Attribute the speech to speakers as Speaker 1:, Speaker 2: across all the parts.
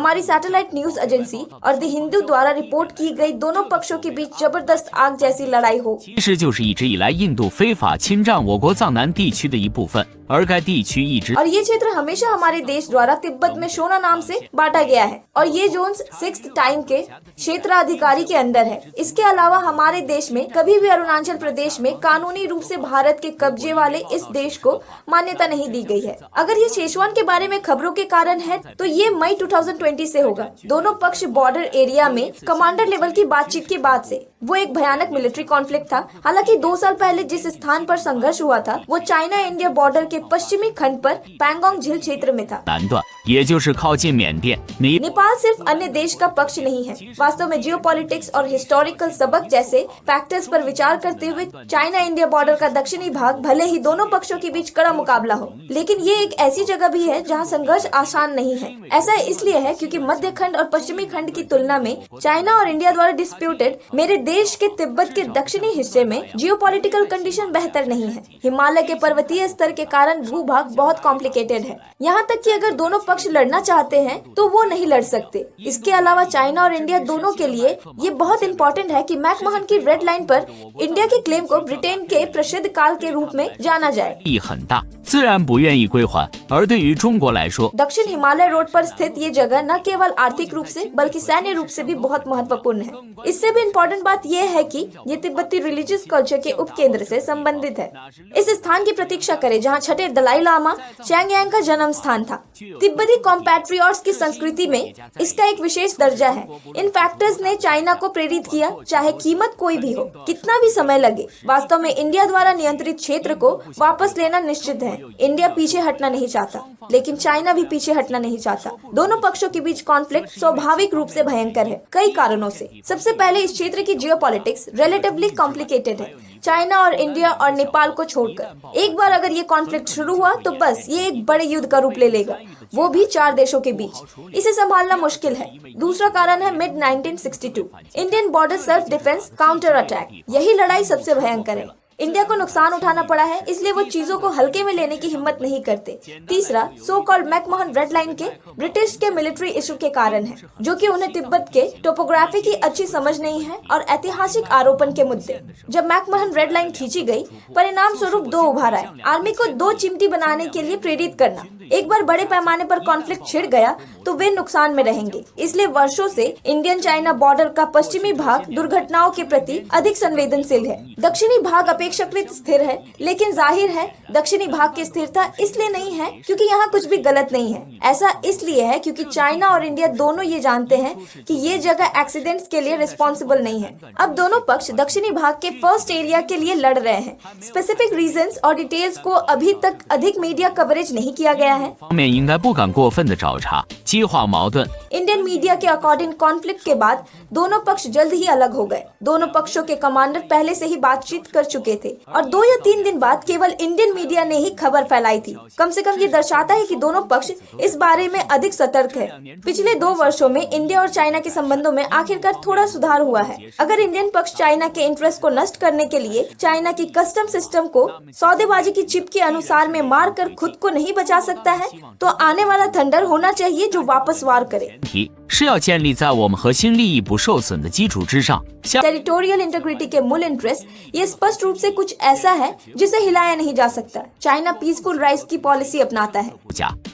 Speaker 1: हमारी satellite news agency और the Hindu द्वारा रिपोर्ट की गई दोनों पक्षों के बीच जबरदस्त आग जैसी लड़ाई हो।
Speaker 2: 其实就是一直以来印度非法侵占我国藏南地区的一部分，而该地区一直
Speaker 1: और ये क्षेत्र हमेशा हमारे देश द्वारा तिब्बत में शोना नाम से बांटा गया है और ये जोन 6th टाइम के क्षेत्राधिकारी के अंदर है। इसके अलावा हमारे देश में कभी भी अरुणाचल प्रदेश में कानूनी रूप से भारत के कब्जे वाले इस देश को मान्यता नहीं दी गई है। अगर ये शेषवान के बारे में खबरों के कारण है तो ये मई 2020 से होगा। दोनों पक्ष बॉर्डर एरिया में कमांडर लेवल की बातचीत के बाद से वो एक भयानक मिलिट्री कॉन्फ्लिक्ट था। हालांकि 2 साल पहले जिस स्थान पर संघर्ष हुआ था वो चाइना इंडिया बॉर्डर के पश्चिमी खंड पर पैंगोंग झील क्षेत्र में था।
Speaker 2: 南段，也就是靠近缅甸。
Speaker 1: नेपाल सिर्फ अन्य देश का पक्ष नहीं है। वास्तव में जियोपॉलिटिक्स और हिस्टोरिकल सबक जैसे फैक्टर्स पर विचार करते हुए चाइना इंडिया बॉर्डर का दक्षिणी भाग भले ही दोनों पक्षों के बीच कड़ा मुकाबला हो, लेकिन ये एक ऐसी जगह भी है जहाँ संघर्ष आसान नहीं है। ऐसा इसलिए है क्योंकि मध्य खंड और पश्चिमी खंड की तुलना में चाइना और इंडिया द्वारा डिस्प्यूटेड मेरे देश के तिब्बत के दक्षिणी हिस्से में जियोपॉलिटिकल कंडीशन बेहतर नहीं है। हिमालय के पर्वतीय स्तर के कारण भूभाग बहुत कॉम्प्लिकेटेड है, यहाँ तक कि अगर दोनों पक्ष लड़ना चाहते हैं तो वो नहीं लड़ सकते। इसके अलावा चाइना और इंडिया दोनों के लिए ये बहुत इंपॉर्टेंट है कि मैकमोहन की रेड लाइन पर इंडिया के क्लेम को ब्रिटेन के प्रसिद्ध काल के रूप में जाना जाए।
Speaker 2: 意很大，自然不愿意归还。而对于中国来说，
Speaker 1: दक्षिण हिमालय रोड पर स्थित ये जगह न केवल आर्थिक रूप से बल्कि सैन्य रूप से भी बहुत महत्वपूर्ण है। इससे भी इम्पोर्टेंट बात यह है कि ये तिब्बती रिलीजियस कल्चर के उपकेंद्र से संबंधित है। इस स्थान की प्रतीक्षा करें जहाँ छठे दलाई लामा चैंगयांग का जन्म स्थान था। तिब्बती कॉम्पैट्रियट्स की संस्कृति में इसका एक विशेष दर्जा है। इन फैक्टर्स ने चाइना को प्रेरित किया, चाहे कीमत कोई भी हो, कितना भी समय लगे। वास्तव में इंडिया द्वारा नियंत्रित क्षेत्र को वापस लेना निश्चित है। इंडिया पीछे हटना नहीं चाहता, लेकिन चाइना भी पीछे हटना नहीं चाहता। दोनों पक्षों के बीच कॉन्फ्लिक्ट स्वाभाविक रूप से भयंकर है, कई कारणों से। सबसे पहले इस क्षेत्र की जियोपॉलिटिक्स रिलेटिवली कॉम्प्लिकेटेड है, चाइना और इंडिया और नेपाल को छोड़कर। एक बार अगर ये कॉन्फ्लिक्ट शुरू हुआ तो बस ये एक बड़े युद्ध का रूप ले लेगा, वो भी 4 देशों के बीच। इसे संभालना मुश्किल है। दूसरा कारण है mid 1962 Indian border self defence counter attack. यही लड़ाई सबसे भयंकर है। इंडिया को नुकसान उठाना पड़ा है, इसलिए वो चीजों को हल्के में लेने की हिम्मत नहीं करते। तीसरा so called McMahon red line के ब्रिटिश के मिलिट्री इशू के कारण है, जो कि उन्हें तिब्बत के टोपोग्राफी की अच्छी समझ नहीं है और ऐतिहासिक आरोपण के मुद्दे। जब मैकमोहन रेड लाइन खींची गई, परिणाम स्वरूप 2 उभार आए। आर्मी को 2 चिमटी बनाने के लिए प्रेरित करना। एक बार बड़े पैमाने पर कॉन्फ्लिक्ट छिड़ गया तो वे नुकसान में रहेंगे। इसलिए वर्षों से इंडियन चाइना बॉर्डर का पश्चिमी भाग दुर्घटनाओं के प्रति अधिक संवेदनशील है। दक्षिणी भाग अपेक्षाकृत स्थिर है, लेकिन जाहिर है दक्षिणी भाग की स्थिरता इसलिए नहीं है क्योंकि यहाँ कुछ भी गलत नहीं है। ऐसा इसलिए है क्योंकि चाइना और इंडिया दोनों ये जानते हैं कि ये जगह एक्सीडेंट्स के लिए रिस्पॉन्सिबल नहीं है। अब दोनों पक्ष दक्षिणी भाग के फर्स्ट एरिया के लिए लड़ रहे हैं। स्पेसिफिक रीजंस और डिटेल्स को अभी तक अधिक मीडिया कवरेज नहीं किया गया है।
Speaker 2: 方面应该不敢过分的找茬，激化矛盾。
Speaker 1: इंडियन मीडिया के अकॉर्डिंग कॉन्फ्लिक्ट के बाद दोनों पक्ष जल्द ही अलग हो गए। दोनों पक्षों के कमांडर पहले से ही बातचीत कर चुके थे और 2 या 3 दिन बाद केवल इंडियन मीडिया ने ही खबर फैलाई थी। कम से कम ये दर्शाता है कि दोनों पक्ष इस बारे में अधिक सतर्क है। पिछले 2 वर्षों में इंडिया और चाइना के संबंधों में आखिरकार थोड़ा सुधार हुआ है। अगर इंडियन पक्ष चाइना के इंटरेस्ट को नष्ट करने के लिए चाइना की कस्टम सिस्टम को सौदेबाजी की चिप के अनुसार में मार कर खुद को नहीं बचा सकता है, तो आने वाला थंडर होना चाहिए जो वापस वार करे।
Speaker 2: 是要建立在我们核心利益不受损的基础之上。
Speaker 1: टेरिटोरियल इंटीग्रिटी के मूल इंटरेस्ट ये स्पष्ट रूप से कुछ ऐसा है जिसे हिलाया नहीं जा सकता। चाइना पीसफुल राइज की पॉलिसी अपनाता है,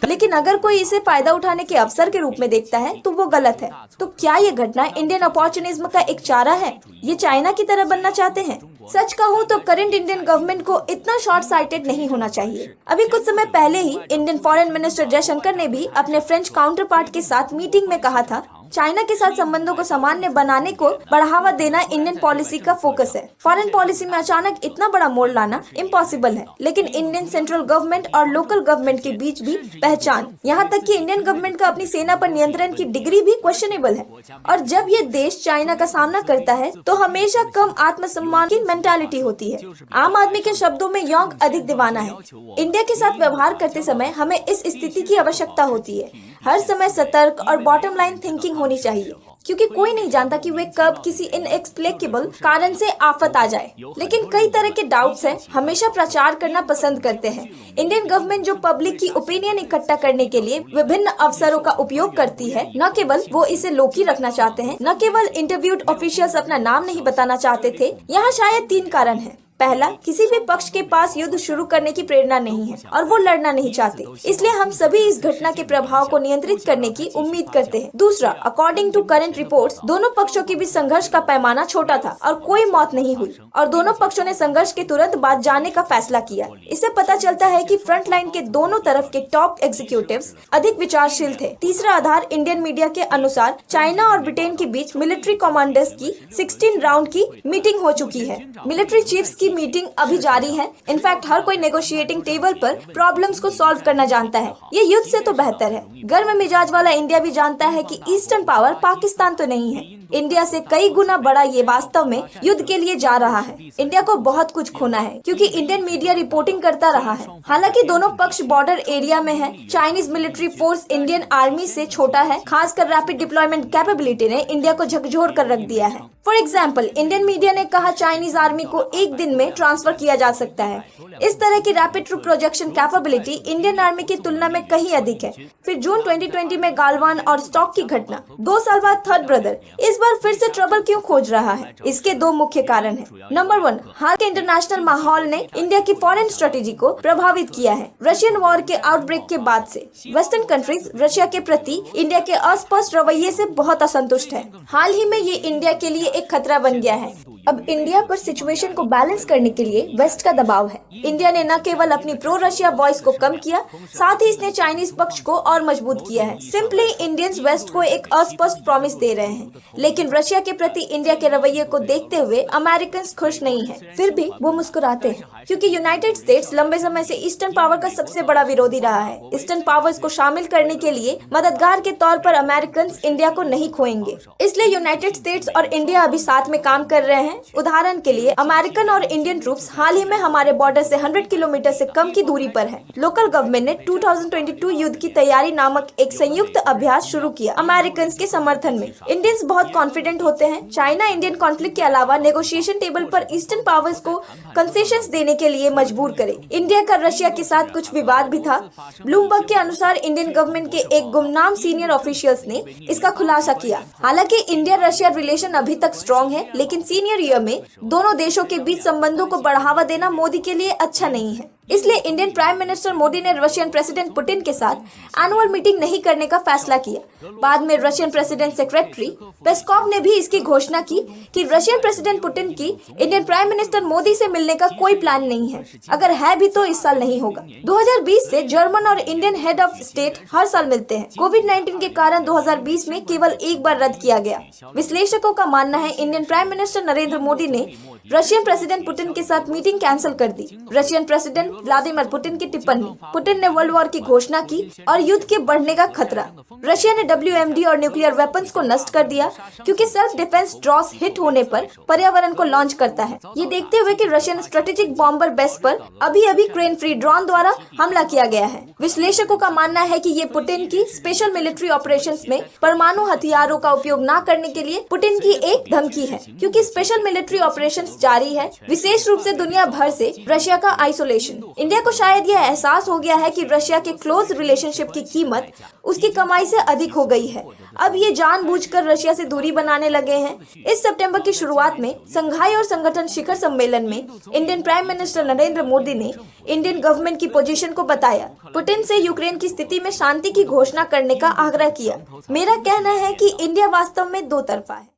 Speaker 1: लेकिन अगर कोई इसे फायदा उठाने के अवसर के रूप में देखता है तो वो गलत है। तो क्या ये घटना इंडियन अपॉर्चुनिज्म का एक चारा है? ये चाइना की तरह बनना चाहते हैं? सच कहूँ तो करंट इंडियन गवर्नमेंट को इतना शॉर्ट साइटेड नहीं होना चाहिए। अभी कुछ समय पहले ही इंडियन फॉरेन मिनिस्टर जयशंकर ने भी अपने फ्रेंच काउंटर पार्ट के साथ मीटिंग में कहा था चाइना के साथ संबंधों को सामान्य बनाने को बढ़ावा देना इंडियन पॉलिसी का फोकस है। फॉरेन पॉलिसी में अचानक इतना बड़ा मोड़ लाना इम्पॉसिबल है, लेकिन इंडियन सेंट्रल गवर्नमेंट और लोकल गवर्नमेंट के बीच भी पहचान, यहाँ तक कि इंडियन गवर्नमेंट का अपनी सेना पर नियंत्रण की डिग्री भी क्वेश्चनेबल है। और जब ये देश चाइना का सामना करता है तो हमेशा कम आत्मसम्मान की मेंटालिटी होती है। आम आदमी के शब्दों में योंग अधिक दीवाना है। इंडिया के साथ व्यवहार करते समय हमें इस स्थिति की आवश्यकता होती है। हर समय सतर्क और बॉटम लाइन थिंकिंग होनी चाहिए। क्योंकि कोई नहीं जानता कि वे कब किसी इनएक्सप्लिकेबल कारण से आफत आ जाए। लेकिन कई तरह के डाउट्स हैं, हमेशा प्रचार करना पसंद करते हैं। इंडियन गवर्नमेंट जो पब्लिक की ओपिनियन इकट्ठा करने के लिए विभिन्न अवसरों का उपयोग करती है, न केवल वो इसे लोकी रखना चाहते हैं, न केवल इंटरव्यूड ऑफिशियल्स अपना नाम नहीं बताना चाहते थे। यहाँ शायद 3 कारण हैं। पहला, किसी भी पक्ष के पास युद्ध शुरू करने की प्रेरणा नहीं है और वो लड़ना नहीं चाहते, इसलिए हम सभी इस घटना के प्रभाव को नियंत्रित करने की उम्मीद करते हैं। दूसरा, अकॉर्डिंग टू करंट रिपोर्ट्स, दोनों पक्षों के बीच संघर्ष का पैमाना छोटा था और कोई मौत नहीं हुई और दोनों पक्षों ने संघर्ष के तुरंत बाद जाने का फैसला किया। इससे पता चलता है कि फ्रंट लाइन के दोनों तरफ के टॉप एग्जीक्यूटिव्स अधिक विचारशील थे। तीसरा आधार, इंडियन मीडिया के अनुसार चाइना और ब्रिटेन के बीच मिलिट्री कमांडर्स की 16 राउंड की मीटिंग हो चुकी है। मिलिट्री चीफ्स की मीटिंग अभी जारी है। इनफैक्ट हर कोई नेगोशिएटिंग टेबल पर प्रॉब्लम्स को सॉल्व करना जानता है। ये युद्ध से तो बेहतर है। गर्म मिजाज वाला इंडिया भी जानता है कि ईस्टर्न पावर पाकिस्तान तो नहीं है। इंडिया से कई गुना बड़ा ये वास्तव में युद्ध के लिए जा रहा है। इंडिया को बहुत कुछ खोना है क्योंकि इंडियन मीडिया रिपोर्टिंग करता रहा है। हालांकि दोनों पक्ष बॉर्डर एरिया में है। Chinese military force Indian army से छोटा है। खासकर रैपिड डिप्लॉयमेंट कैपेबिलिटी ने इंडिया को झकझोर कर रख दिया है। फॉर एग्जाम्पल, इंडियन मीडिया ने कहा चाइनीज आर्मी को एक दिन में ट्रांसफर किया जा सकता है। इस तरह की rapid troop projection capability Indian army की तुलना में कहीं अधिक है। फिर जून 2020 में गालवान और स्टॉक की घटना। 2 साल बाद थर्ड ब्रदर इस बार फिर से ट्रबल क्यों खोज रहा है? इसके 2 मुख्य कारण हैं। नंबर 1, हाल के इंटरनेशनल माहौल ने इंडिया की फॉरेन स्ट्रेटेजी को प्रभावित किया है। रशियन वॉर के आउटब्रेक के बाद से वेस्टर्न कंट्रीज रशिया के प्रति इंडिया के अस्पष्ट रवैये से बहुत असंतुष्ट है। हाल ही में ये इंडिया के लिए एक खतरा बन गया है। अब इंडिया पर सिचुएशन को बैलेंस करने के लिए वेस्ट का दबाव है। इंडिया ने न केवल अपनी प्रो रशिया वॉइस को कम किया, साथ ही इसने चाइनीज पक्ष को और मजबूत किया है। सिंपली इंडियंस वेस्ट को एक अस्पष्ट प्रॉमिस दे रहे हैं, लेकिन रशिया के प्रति इंडिया के रवैये को देखते हुए अमेरिकन खुश नहीं है। फिर भी वो मुस्कुराते हैं क्योंकि यूनाइटेड स्टेट्स लंबे समय से ईस्टर्न पावर का सबसे बड़ा विरोधी रहा है। ईस्टर्न पावर्स को शामिल करने के लिए मददगार के तौर पर अमेरिकन इंडिया को नहीं खोएंगे। इसलिए यूनाइटेड स्टेट्स और इंडिया अभी साथ में काम कर रहे हैं। उदाहरण के लिए अमेरिकन और इंडियन ट्रूप्स हाल ही में हमारे बॉर्डर से 100 किलोमीटर से कम की दूरी पर है। लोकल गवर्नमेंट ने 2022 युद्ध की तैयारी नामक एक संयुक्त अभ्यास शुरू किया अमेरिकन के समर्थन में। इंडियंस बहुत कॉन्फिडेंट होते हैं चाइना इंडियन कॉन्फ्लिक्ट के अलावा नेगोशिएशन टेबल पर ईस्टर्न पावर्स को कंसेशंस देने के लिए मजबूर करे। इंडिया का रशिया के साथ कुछ विवाद भी था। ब्लूमबर्ग के अनुसार इंडियन गवर्नमेंट के एक गुमनाम सीनियर ऑफिशियल्स ने इसका खुलासा किया। हालांकि इंडिया रशिया रिलेशन अभी तक स्ट्रॉन्ग है, लेकिन सीनियर ईयर में दोनों देशों के बीच संबंधों को बढ़ावा देना मोदी के लिए अच्छा नहीं है। इसलिए इंडियन प्राइम मिनिस्टर मोदी ने रशियन प्रेसिडेंट पुतिन के साथ एनुअल मीटिंग नहीं करने का फैसला किया। बाद में रशियन प्रेसिडेंट सेक्रेटरी पेस्कॉव ने भी इसकी घोषणा की कि रशियन प्रेसिडेंट पुतिन की इंडियन प्राइम मिनिस्टर मोदी से मिलने का कोई प्लान नहीं है। अगर है भी तो इस साल नहीं होगा। 2020 से जर्मन और इंडियन हेड ऑफ स्टेट हर साल मिलते हैं। कोविड-19 के कारण 2020 में केवल एक बार रद्द किया गया। विश्लेषकों का मानना है Indian prime minister Narendra Modi ने रशियन प्रेसिडेंट पुतिन के साथ मीटिंग कैंसिल कर दी। रशियन प्रेसिडेंट व्लादिमीर पुतिन की टिप्पणी, पुतिन ने वर्ल्ड वॉर की घोषणा की और युद्ध के बढ़ने का खतरा। रशिया ने WMD और न्यूक्लियर वेपन्स को नष्ट कर दिया क्योंकि सेल्फ डिफेंस ड्रॉस हिट होने पर पर्यावरण को लॉन्च करता है। ये देखते हुए कि रशियन स्ट्रेटेजिक बॉम्बर बेस पर अभी क्रेन फ्री ड्रोन द्वारा हमला किया गया है। विश्लेषकों का मानना है कि ये पुतिन की स्पेशल मिलिट्री ऑपरेशंस में परमाणु हथियारों का उपयोग न करने के लिए पुतिन की एक धमकी है, क्योंकि स्पेशल मिलिट्री ऑपरेशंस जारी है, विशेष रूप से दुनिया भर से रशिया का आइसोलेशन। इंडिया को शायद यह एहसास हो गया है कि रशिया के क्लोज रिलेशनशिप की कीमत उसकी कमाई से अधिक हो गई है। अब ये जानबूझकर रशिया से दूरी बनाने लगे हैं। इस सितंबर की शुरुआत में संघाई और संगठन शिखर सम्मेलन में Indian prime minister Narendra Modi ने इंडियन गवर्नमेंट की पोजीशन को बताया। पुतिन से यूक्रेन की स्थिति में शांति की घोषणा करने का आग्रह किया। मेरा कहना है कि इंडिया वास्तव में दो तरफा है।